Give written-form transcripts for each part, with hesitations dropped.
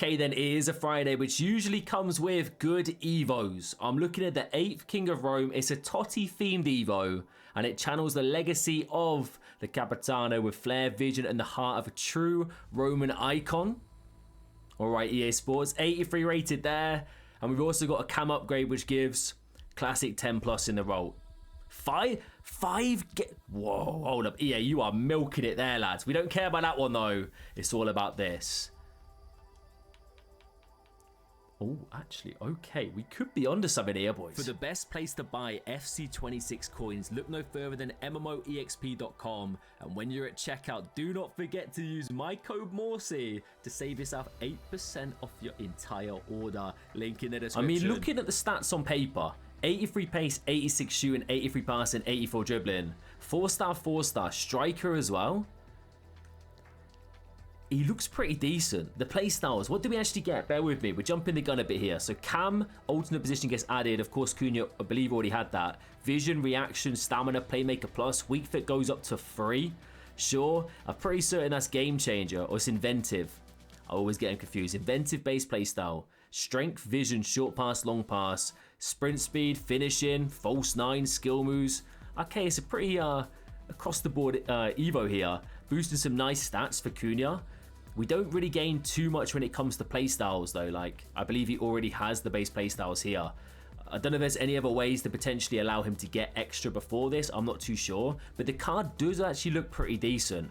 Okay, then it is a Friday, which usually comes with good Evos. I'm looking at the 8th King of Rome. It's a Totti-themed Evo, and it channels the legacy of the Capitano with flair, vision, and the heart of a true Roman icon. All right, EA Sports, 83 rated there. And we've also got a cam upgrade, which gives classic 10 plus in the role. Whoa, hold up. EA, you are milking it there, lads. We don't care about that one, though. It's all about this. Oh, actually, okay. We could be onto something here, boys. For the best place to buy FC26 coins, look no further than MMOEXP.com. And when you're at checkout, do not forget to use my code Morsey to save yourself 8% off your entire order. Link in the description. I mean, looking at the stats on paper, 83 pace, 86 shooting, 83 passing, 84 dribbling. 4-star, 4-star. Striker as well. He looks pretty decent. The play styles, what do we actually get? Bear with me. We're jumping the gun a bit here. So cam, alternate position gets added. Of course, Cunha, I believe, already had that. Vision, reaction, stamina, playmaker plus. Weak fit goes up to 3. Sure. I'm pretty certain that's game changer or it's inventive. I always get him confused. Inventive base play style. Strength, vision, short pass, long pass. Sprint speed, finishing, false 9, skill moves. Okay, it's a pretty across the board Evo here. Boosting some nice stats for Cunha. We don't really gain too much when it comes to playstyles though. Like, I believe he already has the base playstyles here. I don't know if there's any other ways to potentially allow him to get extra before this. I'm not too sure. But the card does actually look pretty decent.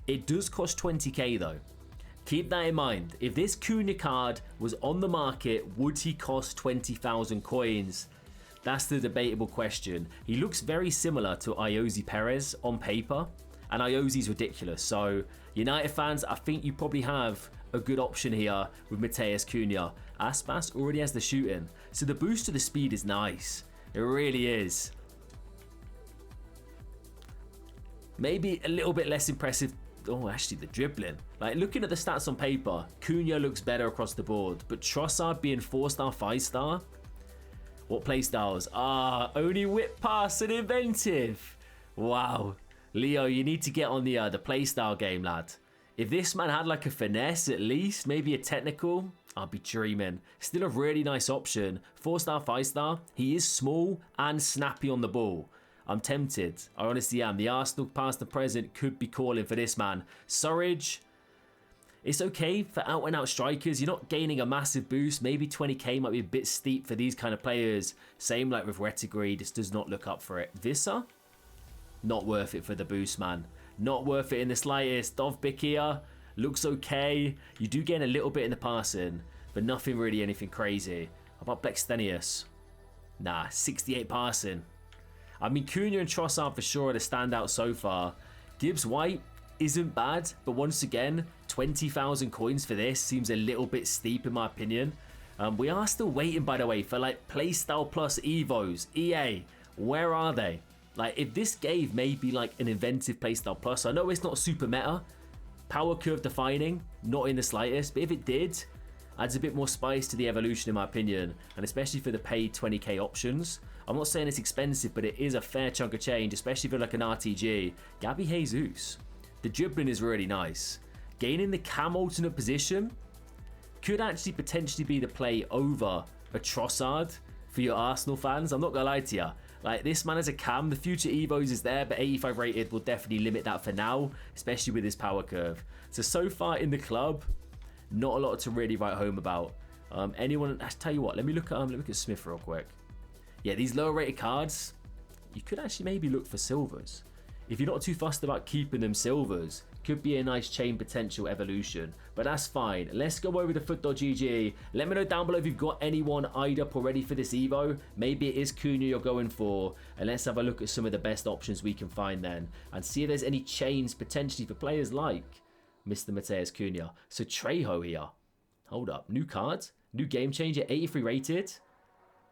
It does cost 20k though. Keep that in mind. If this Cunha card was on the market, would he cost 20,000 coins? That's the debatable question. He looks very similar to Iosi Perez on paper. And Iosi's ridiculous. So, United fans, I think you probably have a good option here with Matheus Cunha. Aspas already has the shooting. So the boost to the speed is nice. It really is. Maybe a little bit less impressive. Oh, actually, the dribbling. Like, looking at the stats on paper, Cunha looks better across the board. But Trossard being 4-star, 5-star? What playstyles? Only whip pass and inventive. Wow. Leo, you need to get on the playstyle game, lad. If this man had like a finesse at least, maybe a technical, I'd be dreaming. Still a really nice option. 4-star, 5-star. He is small and snappy on the ball. I'm tempted. I honestly am. The Arsenal past and present could be calling for this man. Surridge. It's okay for out-and-out strikers. You're not gaining a massive boost. Maybe 20k might be a bit steep for these kind of players. Same like with Retigre. This does not look up for it. Visser? Not worth it for the boost, man. Not worth it in the slightest. Dovbyk here looks okay. You do gain a little bit in the passing, but nothing really anything crazy. How about Blackstenius? Nah, 68 passing. I mean, Cunha and Trossard for sure are the standout so far. Gibbs White isn't bad, but once again, 20,000 coins for this seems a little bit steep in my opinion. We are still waiting, by the way, for like Playstyle Plus Evos. EA, where are they? Like, if this gave maybe like an inventive playstyle plus, I know it's not super meta, power curve defining, not in the slightest, but if it did, adds a bit more spice to the evolution in my opinion, and especially for the paid 20k options. I'm not saying it's expensive, but it is a fair chunk of change, especially for like an RTG. Gabby Jesus, the dribbling is really nice. Gaining the cam alternate position could actually potentially be the play over a Trossard for your Arsenal fans. I'm not gonna lie to you. Like, this man has a cam. The future Evos is there, but 85 rated will definitely limit that for now, especially with his power curve. So far in the club, not a lot to really write home about. Anyone? I tell you what. Let me look at Smith real quick. Yeah, these lower rated cards, you could actually maybe look for silvers. If you're not too fussed about keeping them silvers, could be a nice chain potential evolution, but that's fine. Let's go over to foot.gg. Let me know down below if you've got anyone eyed up already for this Evo. Maybe it is Cunha you're going for, and let's have a look at some of the best options we can find then, and see if there's any chains potentially for players like Mr. Matheus Cunha. So Trejo here. Hold up. New card. New game changer. 83 rated.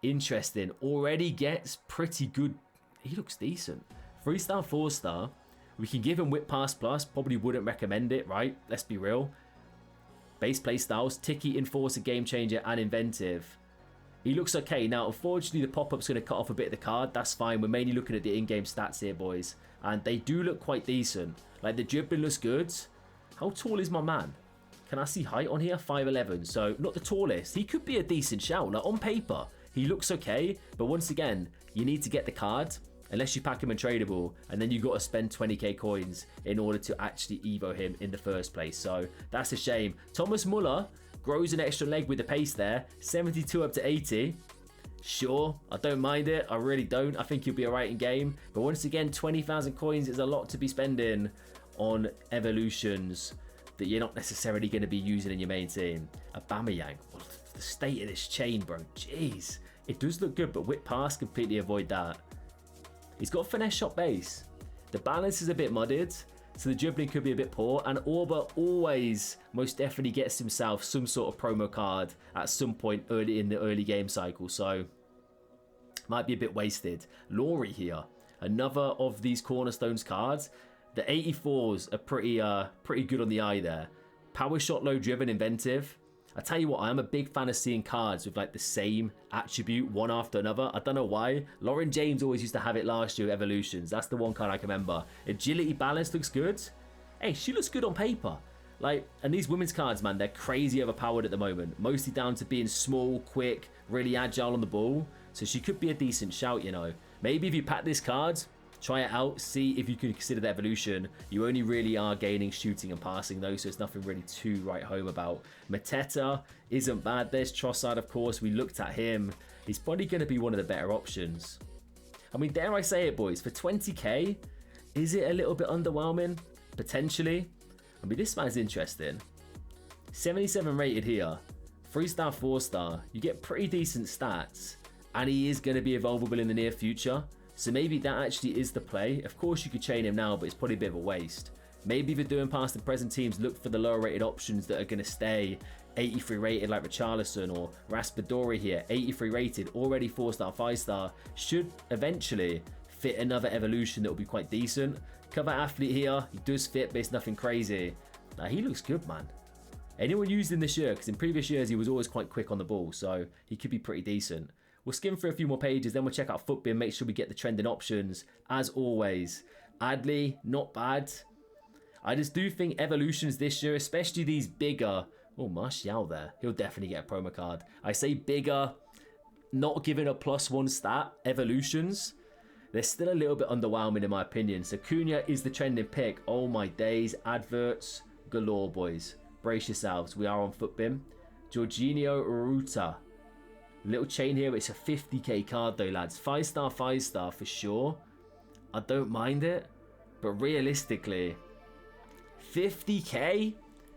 Interesting. Already gets pretty good. He looks decent. 3-star, 4-star. We can give him Whip Pass Plus. Probably wouldn't recommend it, right? Let's be real. Base play styles. Ticky, Enforcer, Game Changer, and Inventive. He looks okay. Now, unfortunately, the pop-up's going to cut off a bit of the card. That's fine. We're mainly looking at the in-game stats here, boys. And they do look quite decent. Like, the dribbling looks good. How tall is my man? Can I see height on here? 5'11", so not the tallest. He could be a decent shout. Like on paper, he looks okay, but once again, you need to get the card unless you pack him untradeable, and then you got to spend 20k coins in order to actually evo him in the first place. So that's a shame. Thomas Muller grows an extra leg with the pace there. 72 up to 80. Sure, I don't mind it. I really don't. I think he'll be alright in game. But once again, 20,000 coins is a lot to be spending on evolutions that you're not necessarily going to be using in your main team. Aubameyang, well, the state of this chain, bro. Jeez. It does look good, but whip pass, completely avoid that. He's got finesse shot base. The balance is a bit mudded, so the dribbling could be a bit poor. And Orba always most definitely gets himself some sort of promo card at some point early in the early game cycle. So might be a bit wasted. Laurie here, another of these cornerstones cards. The 84s are pretty good on the eye there. Power shot, low driven, inventive. I tell you what, I'm a big fan of seeing cards with like the same attribute one after another. I don't know why. Lauren James always used to have it last year, Evolutions. That's the one card I can remember. Agility, balance looks good. Hey, she looks good on paper. Like, and these women's cards, man, they're crazy overpowered at the moment. Mostly down to being small, quick, really agile on the ball. So she could be a decent shout, you know. Maybe if you pack this card, try it out, see if you can consider the evolution. You only really are gaining shooting and passing though, so it's nothing really to write home about. Mateta isn't bad. There's Trossard, of course. We looked at him. He's probably going to be one of the better options. I mean, dare I say it, boys, for 20k, is it a little bit underwhelming? Potentially. I mean, this man's interesting. 77 rated here. 3-star, 4-star. You get pretty decent stats, and he is going to be evolvable in the near future. So maybe that actually is the play. Of course, you could chain him now, but it's probably a bit of a waste. Maybe if you're doing past and present teams, look for the lower rated options that are going to stay 83 rated like Richarlison or Raspadori here. 83 rated, already 4-star, 5-star. Should eventually fit another evolution that will be quite decent. Cover athlete here. He does fit, but it's nothing crazy. Now, he looks good, man. Anyone used him this year? Because in previous years, he was always quite quick on the ball. So he could be pretty decent. We'll skim through a few more pages, then we'll check out Footbin, make sure we get the trending options. As always, Adley, not bad. I just do think evolutions this year, especially these bigger... Oh, Martial there. He'll definitely get a promo card. I say bigger, not giving a +1 stat, evolutions. They're still a little bit underwhelming in my opinion. So Cunha is the trending pick. Oh my days. Adverts galore, boys. Brace yourselves. We are on Footbin. Jorginho Ruta. Little chain here, it's a 50k card though, lads. 5-star, 5-star for sure. I don't mind it, but realistically, 50k?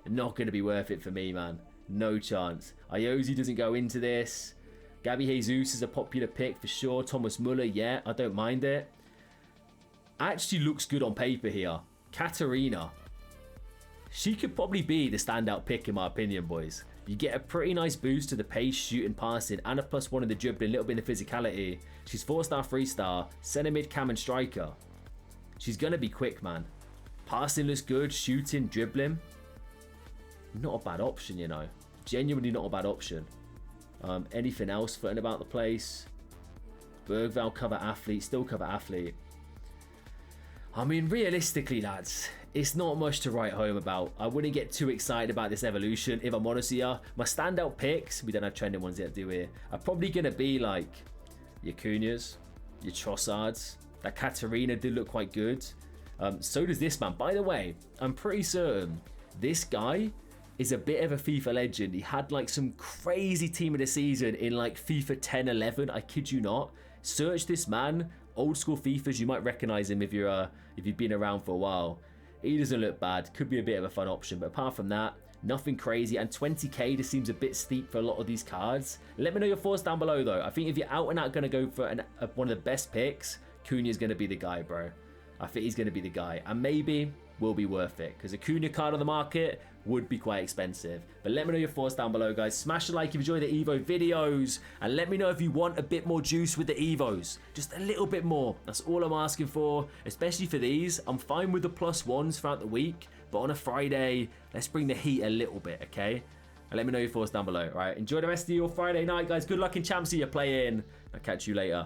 Not going to be worth it for me, man. No chance. Iosi doesn't go into this. Gabby Jesus is a popular pick for sure. Thomas Muller, yeah, I don't mind it. Actually looks good on paper here. Katarina. She could probably be the standout pick in my opinion, boys. You get a pretty nice boost to the pace, shooting, passing, and a +1 in the dribbling, a little bit in the physicality. She's 4-star, 3-star, centre mid, cam, and striker. She's going to be quick, man. Passing looks good, shooting, dribbling. Not a bad option, you know. Genuinely not a bad option. Anything else floating about the place? Bergvall, cover athlete, still cover athlete. I mean, realistically, lads, it's not much to write home about. I wouldn't get too excited about this evolution, if I'm honest here. My standout picks, we don't have trending ones yet, do we? Are probably going to be like your Cunhas, your Trossards. That Katarina did look quite good. So does this man. By the way, I'm pretty certain this guy is a bit of a FIFA legend. He had like some crazy team of the season in like FIFA 10, 11. I kid you not. Search this man. Old school FIFAs, you might recognize him if you've been around for a while. He doesn't look bad. Could be a bit of a fun option, but apart from that, nothing crazy. And 20k just seems a bit steep for a lot of these cards. Let me know your thoughts down below, though. I think if you're out and out going to go for one of the best picks, Cunha's going to be the guy, bro. I think he's going to be the guy, and maybe will be worth it, because a Cunha card on the market would be quite expensive. But let me know your thoughts down below, guys. Smash a like if you enjoy the Evo videos, and let me know if you want a bit more juice with the Evos. Just a little bit more. That's all I'm asking for, especially for these. I'm fine with the +1s throughout the week, but on a Friday, let's bring the heat a little bit, okay? And let me know your thoughts down below. All right, enjoy the rest of your Friday night, guys. Good luck in Champs you're playing. I'll catch you later.